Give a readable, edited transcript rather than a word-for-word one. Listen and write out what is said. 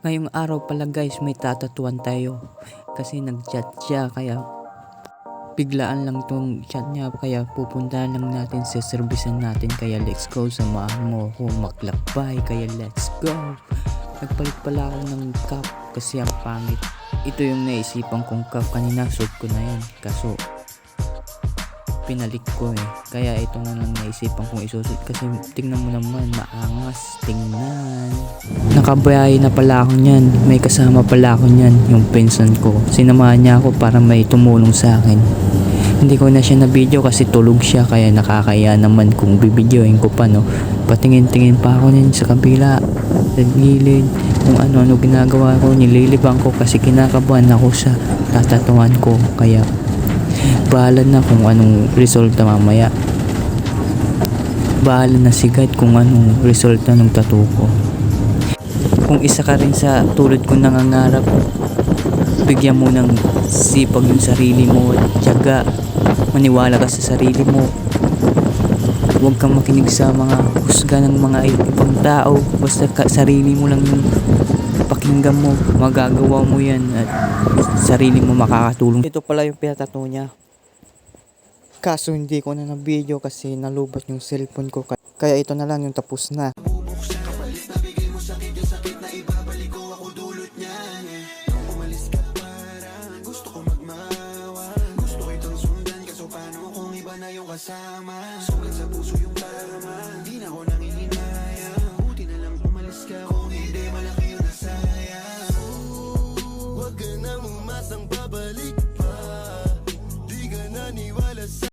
Ngayong araw pala guys, may tatatuan tayo. Kasi nag-chat siya, kaya biglaan lang tong chat niya. Kaya pupuntahan lang natin sa servisan natin. Kaya let's go, samahan mo ako maglakbay. Kaya let's go. Nagpalit pala ako ng cup kasi ang pangit. Ito yung naisipan kong cup, kanina suot ko na yan. Kaso pinalik ko eh. Kaya ito na lang naisipan kong isusot kasi tingnan mo naman, maangas tingnan. Nakabayay na pala ako niyan. May kasama pala ako niyan, yung pinsan ko. Sinamahan niya ako para may tumulong sa akin. Hindi ko na siya na video kasi tulog siya, kaya nakakaya naman kung bibidyoin ko pa, no. Patingin-tingin pa ako niyan sa kabila, sa gilid, kung ano-ano ginagawa ko. Nililibang ko kasi kinakabahan ako sa tatatuan ko. Kaya bahala na kung anong resulta mamaya. Bahala na si God kung anong resulta ng tattoo ko. Kung isa ka rin sa tulad ko nangangarap, bigyan mo ng sipag yung sarili mo, tiyaga, maniwala ka sa sarili mo. Huwag kang makinig sa mga husga ng mga ibang tao. Basta sarili mo lang yung pakinggan mo, magagawa mo yan at sarili mo makakatulong. Ito pala yung pinatato niya. Kaso hindi ko na video kasi nalubat yung cellphone ko. Kaya ito na lang yung tapos na. Kasama, sugat sa puso yung tama. Di na ako nangihinayang.